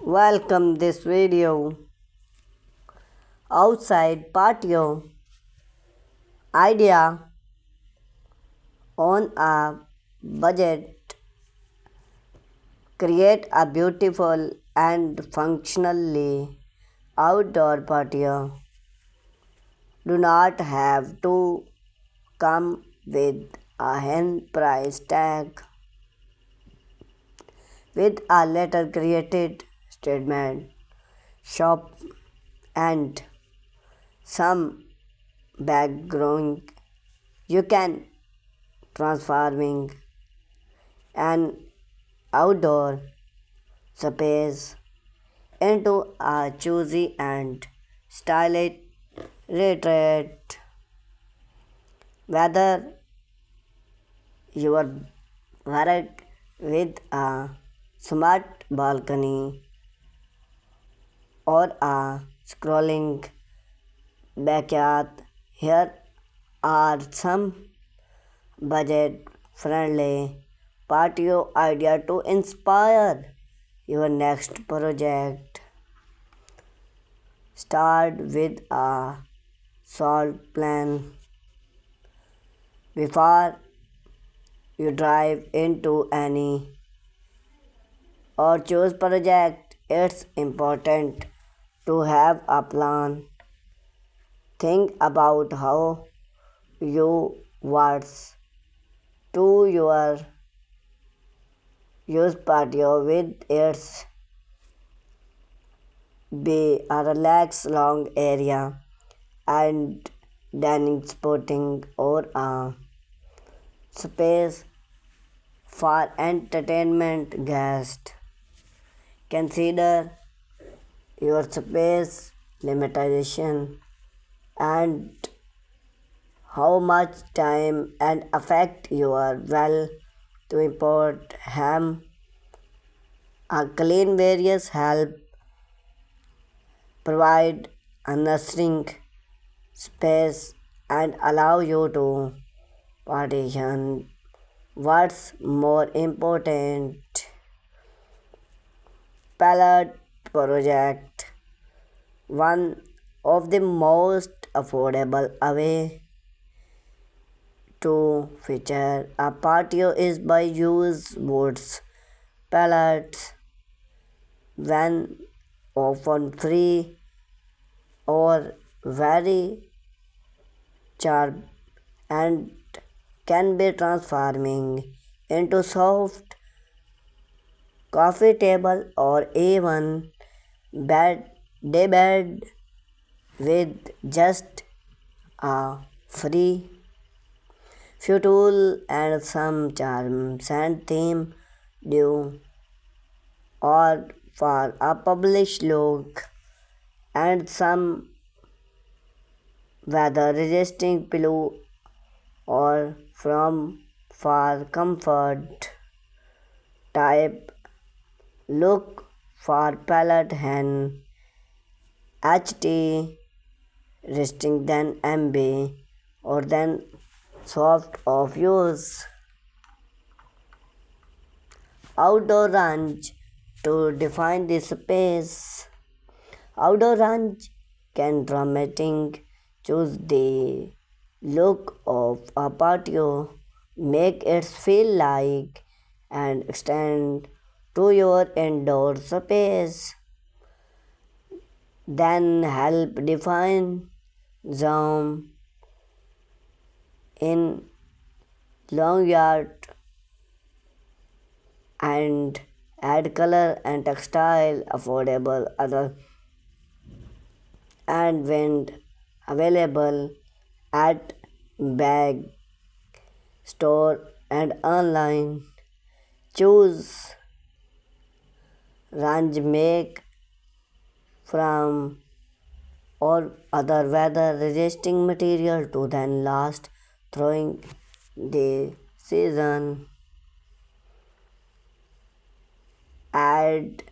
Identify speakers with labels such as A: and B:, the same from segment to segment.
A: Welcome this video outside patio idea on a budget. Create a beautiful and functionally outdoor patio. Do not have to come with a hand price tag. With a letter created statement, shop and some background, you can transforming an outdoor space into a choosy and stylish retreat. Whether you are work with a smart balcony or a scrolling backyard, here are some budget friendly patio idea to inspire your next project. Start with a salt plan before you dive into any or choose project. It's important to have a plan. Think about how you words to your use patio with its be a relaxed long area and dining spotting or a space for entertainment guests. Consider your space limitation and how much time and effect you are well to import ham. A clean various help provide a nurturing space and allow you to partition what's more important. Palette project, one of the most affordable way to feature a patio is by use woods pallets when often free or very sharp and can be transforming into soft coffee table or even bed day bed with just a free few tool and some charms and theme due or for a published look and some weather resisting pillow or from for comfort type. Look for palette hand HT resting than MB or then soft of use. Outdoor range to define the space. Outdoor range can dramatic choose the look of a patio, make it feel like and extend to your indoor space. Then help define zone in long yard and add color and textile affordable other and wind available at bag store and online. Choose range make from or other weather resisting material to then last throwing the season. Add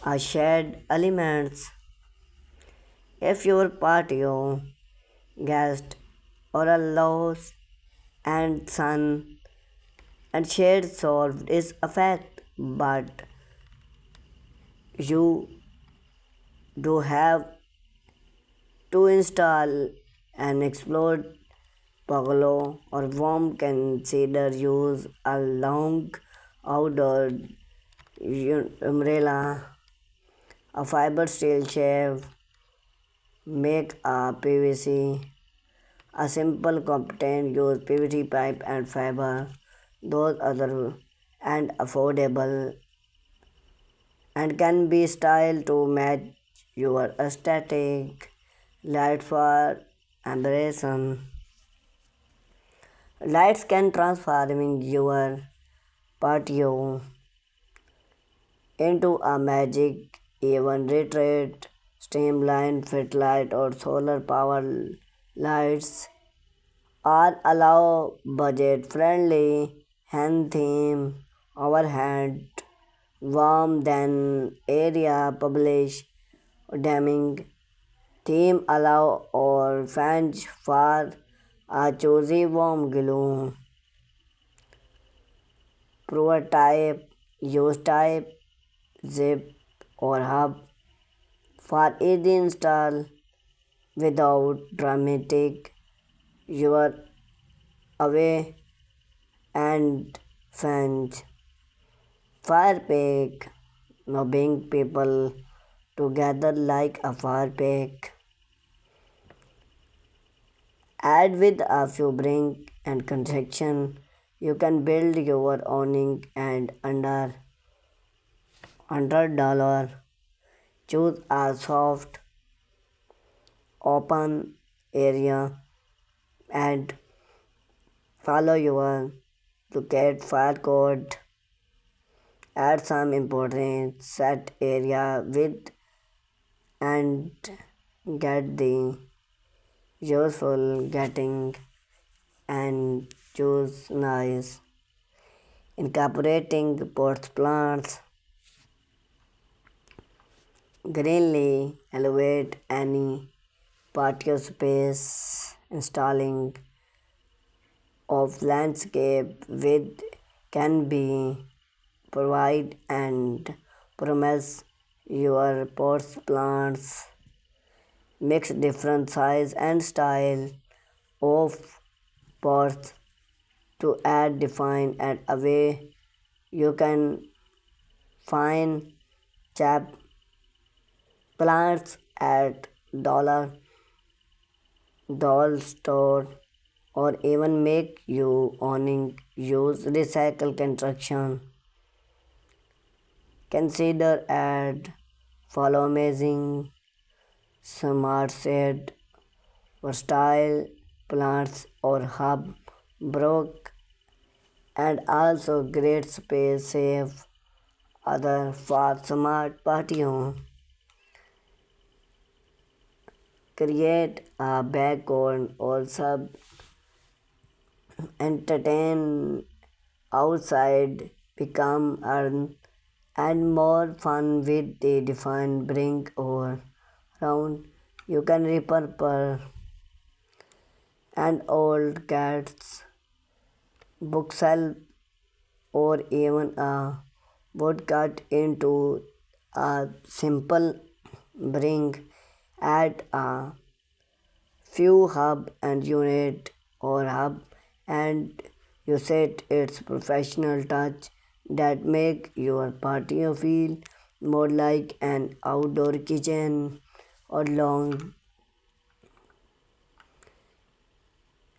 A: a shade elements if your patio guest or a loss and sun and shade solved is effect but You do have to install and explode Pergola or warm consider use a long outdoor umbrella, a fiber steel shave, make a PVC, a simple competent use PVC pipe and fiber, those other and affordable and can be styled to match your aesthetic, light for aberration. Lights can transform your patio into a magic even retreat, streamlined fit light or solar power lights all allow budget friendly hand theme overhead warm than area publish damning theme allow or fans for a choosy warm glue prototype use type zip or hub for easy install without dramatic your away and fans fire pack now bring people together like a fire pack add with a few brink and construction you can build your awning and under $100 choose a soft open area and follow your locate fire code add some important set area with and get the useful getting and choose nice incorporating pots plants greenly elevate any patio space installing of landscape with can be provide and promise your pots plants mix different size and style of pots to add define and away you can find chap plants at dollar doll store or even make you awning use recycle construction consider add follow amazing smart shade or style plants or hub broke and also great space safe other for smart patio create a background or sub entertain outside become earn and more fun with the defined bring or round you can repurpose and old cats bookshelf or even a woodcut into a simple bring add a few hub and unit or hub and you set its professional touch that make your patio feel more like an outdoor kitchen or long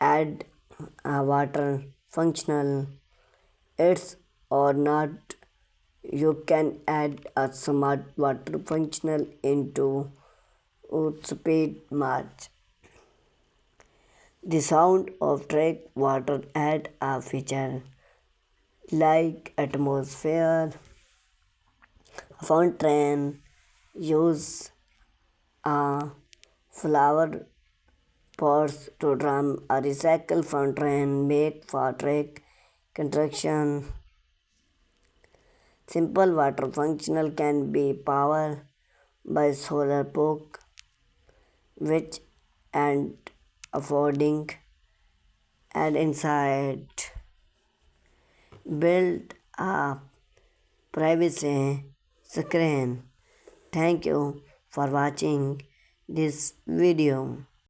A: add a water functional it's or not you can add a smart water functional into speed march the sound of track water add a feature like atmosphere fountain use a flower pots to drum a recycle fountain make for track construction simple water functional can be powered by solar poke which and affording and inside build a privacy screen Thank you for watching this video.